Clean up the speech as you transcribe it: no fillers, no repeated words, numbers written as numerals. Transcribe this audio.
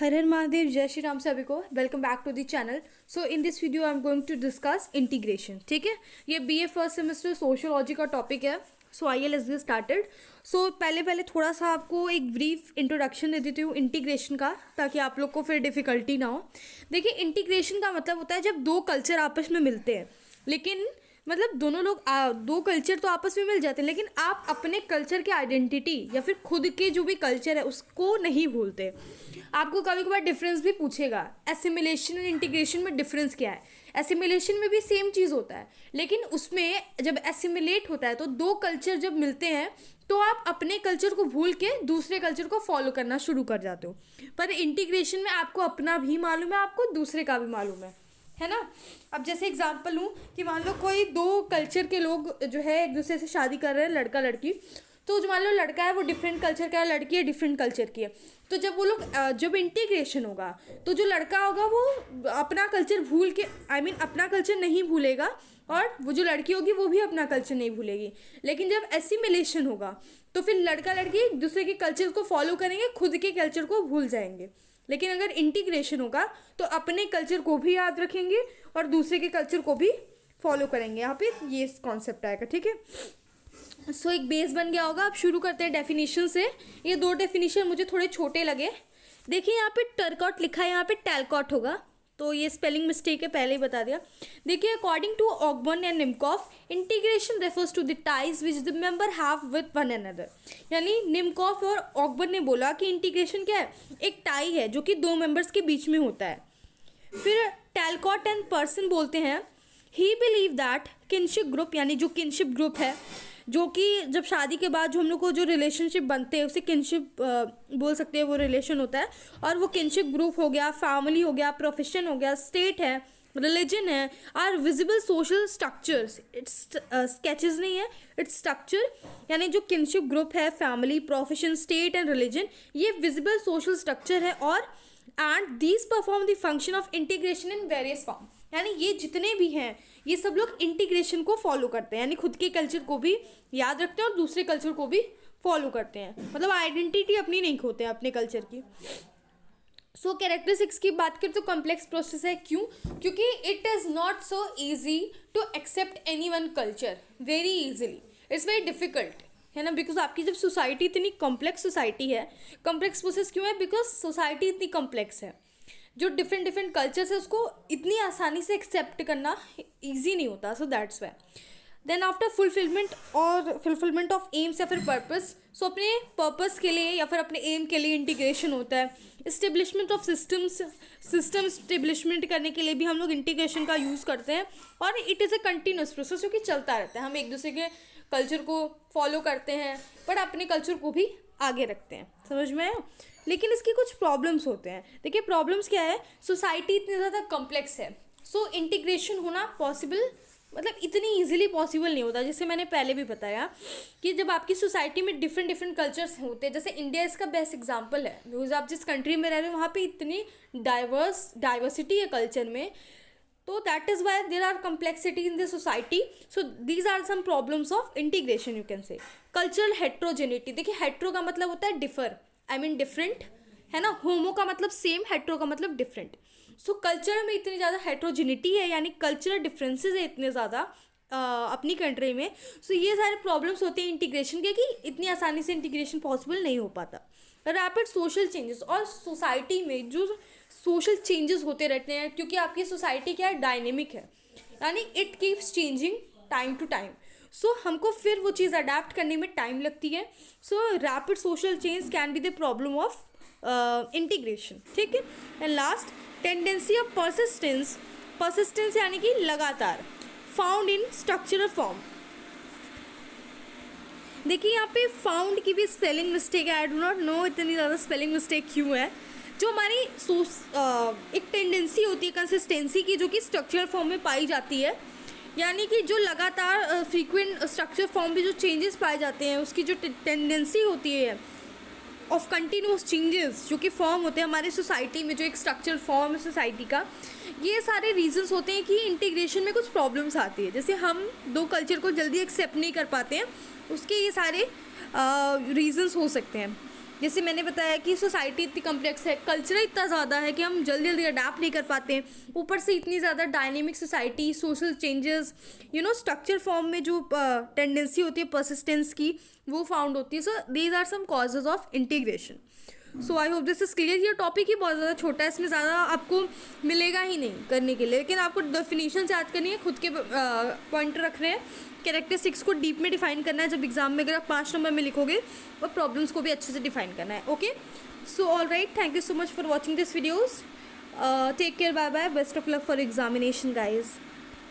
हर हर महादेव, जय श्री राम सभी को। Welcome back to the channel. So in this video I am going to discuss integration. ठीक है, ये बीए फर्स्ट सेमेस्टर सोशियोलॉजी का टॉपिक है। सो आइए लेट्स गेट स्टार्टेड। सो पहले थोड़ा सा आपको एक ब्रीफ इंट्रोडक्शन दे देती हूँ इंटीग्रेशन का, ताकि आप लोग को फिर डिफिकल्टी ना हो। देखिए, इंटीग्रेशन का मतलब होता है जब दो कल्चर आपस में मिलते हैं, लेकिन मतलब दोनों लोग दो कल्चर तो आपस में मिल जाते हैं, लेकिन आप अपने कल्चर की आइडेंटिटी या फिर खुद के जो भी कल्चर है उसको नहीं भूलते। आपको कभी कभार डिफरेंस भी पूछेगा, एसिमिलेशन एंड इंटीग्रेशन में डिफरेंस क्या है। एसिमिलेशन में भी सेम चीज़ होता है, लेकिन उसमें जब एसिमिलेट होता है तो दो कल्चर जब मिलते हैं तो आप अपने कल्चर को भूल के दूसरे कल्चर को फॉलो करना शुरू कर जाते हो। पर इंटीग्रेशन में आपको अपना भी मालूम है, आपको दूसरे का भी मालूम है ना। अब जैसे एग्जांपल लूँ कि मान लो कोई दो कल्चर के लोग जो है एक दूसरे से शादी कर रहे हैं, लड़का लड़की। तो जो मान लो लड़का है वो डिफरेंट कल्चर का है, लड़की है डिफरेंट कल्चर की है। तो जब वो लोग जब इंटीग्रेशन होगा तो जो लड़का होगा वो अपना कल्चर भूल के अपना कल्चर नहीं भूलेगा, और वो जो लड़की होगी वो भी अपना कल्चर नहीं भूलेगी। लेकिन जब एसिमिलेशन होगा तो फिर लड़का लड़की एक दूसरे के कल्चर को फॉलो करेंगे, खुद के कल्चर को भूल जाएंगे। लेकिन अगर इंटीग्रेशन होगा तो अपने कल्चर को भी याद रखेंगे और दूसरे के कल्चर को भी फॉलो करेंगे। यहाँ पे ये कॉन्सेप्ट आएगा। ठीक है, सो एक बेस बन गया होगा। अब शुरू करते हैं डेफिनेशन से। ये दो डेफिनेशन मुझे थोड़े छोटे लगे। देखिए, यहाँ पे टर्कॉट लिखा है, यहाँ पे टैलकॉट होगा, तो ये स्पेलिंग मिस्टेक है, पहले ही बता दिया। देखिए, according to Ogburn and Nimkoff, integration refers to the ties which the member have with one another. यानी निमकॉफ और ऑकबर्न ने बोला कि इंटीग्रेशन क्या है, एक टाई है जो कि दो मेंबर्स के बीच में होता है। फिर टैलकॉट एंड पर्सन बोलते हैं, ही बिलीव दैट किनशिप ग्रुप, यानी जो किनशिप ग्रुप है, जो कि जब शादी के बाद जो हम लोग को जो रिलेशनशिप बनते हैं उसे किनशिप बोल सकते हैं, वो रिलेशन होता है। और वो किनशिप ग्रुप हो गया, फैमिली हो गया, प्रोफेशन हो गया, स्टेट है, रिलीजन है, are visible social structures. It's sketches नहीं है, इट्स स्ट्रक्चर। यानी जो किनशिप ग्रुप है, family, profession, state and religion, ये विजिबल सोशल स्ट्रक्चर है। और and these perform the function of integration in various form. यानी ये जितने भी हैं ये सब लोग इंटीग्रेशन को फॉलो करते हैं, यानी खुद के कल्चर को भी याद रखते हैं और दूसरे कल्चर को भी फॉलो करते हैं। मतलब आइडेंटिटी अपनी नहीं खोते हैं अपने कल्चर की। सो कैरेक्टरिस्टिक्स की बात करें तो कॉम्प्लेक्स प्रोसेस है। क्यों? क्योंकि it is not so easy to accept any one culture very easily. It's very difficult, है ना, बिकॉज आपकी जब सोसाइटी इतनी कॉम्प्लेक्स सोसाइटी है। कॉम्प्लेक्स प्रोसेस क्यों है? बिकॉज सोसाइटी इतनी कॉम्प्लेक्स है, जो डिफरेंट डिफरेंट कल्चर्स है उसको इतनी आसानी से एक्सेप्ट करना ईजी नहीं होता। So that's why then after fulfilment of aims या फिर पर्पस, सो अपने पर्पस के लिए या फिर अपने एम के लिए इंटीग्रेशन होता है। इस्टेब्लिशमेंट ऑफ सिस्टम इस्टेब्लिशमेंट करने के लिए भी हम लोग इंटीग्रेशन का यूज़ करते हैं। और it is a continuous process जो कि चलता रहता है। हम एक दूसरे के कल्चर को फॉलो करते हैं पर अपने कल्चर को भी आगे रखते हैं। समझ में आया? लेकिन इसके कुछ प्रॉब्लम्स होते हैं। देखिए, प्रॉब्लम्स क्या है, सोसाइटी इतनी ज़्यादा कॉम्प्लेक्स है, सो इंटीग्रेशन होना पॉसिबल मतलब इतनी इजीली पॉसिबल नहीं होता। जैसे मैंने पहले भी बताया कि जब आपकी सोसाइटी में डिफरेंट डिफरेंट कल्चर्स होते हैं, जैसे इंडिया इसका बेस्ट एग्जांपल है, बिकॉज आप जिस कंट्री में रह रहे हो वहाँ पे इतनी डाइवर्सिटी है कल्चर में, तो that is why there are complexity in the society. So these are some problems of integration you can say. Cultural heterogeneity, देखिए हेट्रो का मतलब होता है डिफर, डिफरेंट, है ना। होमो का मतलब सेम, हेट्रो का मतलब डिफरेंट। सो कल्चर में इतनी ज़्यादा हेट्रोजेनिटी है, यानी कल्चरल डिफरेंसेस है इतने ज़्यादा अपनी कंट्री में। सो ये सारे प्रॉब्लम्स होते हैं इंटीग्रेशन के, कि इतनी आसानी से इंटीग्रेशन पॉसिबल नहीं हो पाता। रैपिड सोशल चेंजेस, और सोसाइटी में जो सोशल चेंजेस होते रहते हैं, क्योंकि आपकी सोसाइटी क्या है, डायनेमिक है, यानी it keeps changing time to time. So हमको फिर वो चीज़ अडेप्ट करने में टाइम लगती है। सो rapid social change can be the problem of integration. ठीक है, and last tendency of persistence यानी कि लगातार, फाउंड इन स्ट्रक्चरल फॉर्म। देखिए, यहाँ पे फाउंड की भी स्पेलिंग मिस्टेक है। आई डू नॉट नो इतनी ज़्यादा स्पेलिंग मिस्टेक क्यों है। जो हमारी एक टेंडेंसी होती है कंसिस्टेंसी की, जो कि स्ट्रक्चरल फॉर्म में पाई जाती है, यानी कि जो लगातार फ्रीक्वेंट स्ट्रक्चर फॉर्म में जो चेंजेस पाए जाते हैं, उसकी जो टेंडेंसी होती है ऑफ कंटिन्यूस चेंजेस जो कि फॉर्म होते हैं हमारे सोसाइटी में, जो एक स्ट्रक्चर फॉर्म है सोसाइटी का, ये सारे रीजंस होते हैं कि इंटीग्रेशन में कुछ प्रॉब्लम्स आती है। जैसे हम दो कल्चर को जल्दी एक्सेप्ट नहीं कर पाते हैं, उसके ये सारे रीजंस हो सकते हैं। जैसे मैंने बताया कि सोसाइटी इतनी कम्प्लेक्स है, कल्चर इतना ज़्यादा है कि हम जल्दी जल्दी अडाप्ट नहीं कर पाते हैं, ऊपर से इतनी ज़्यादा dynamic society, social changes, structure form में जो टेंडेंसी होती है परसिस्टेंस की, वो फाउंड होती है. So these are some causes of integration. So I hope this is clear. ये टॉपिक ही बहुत ज़्यादा छोटा है, इसमें ज़्यादा आपको मिलेगा ही नहीं करने के लिए, लेकिन आपको डेफिनेशन याद करनी है, खुद के पॉइंटर रख रहे हैं, कैरेक्टरिस्टिक्स को डीप में डिफाइन करना है जब एग्जाम में अगर आप 5 नंबर में लिखोगे, और प्रॉब्लम्स को भी अच्छे से डिफाइन करना है. Okay, so all right, thank you so much for watching this videos. Take care, bye bye, best of luck for examination guys.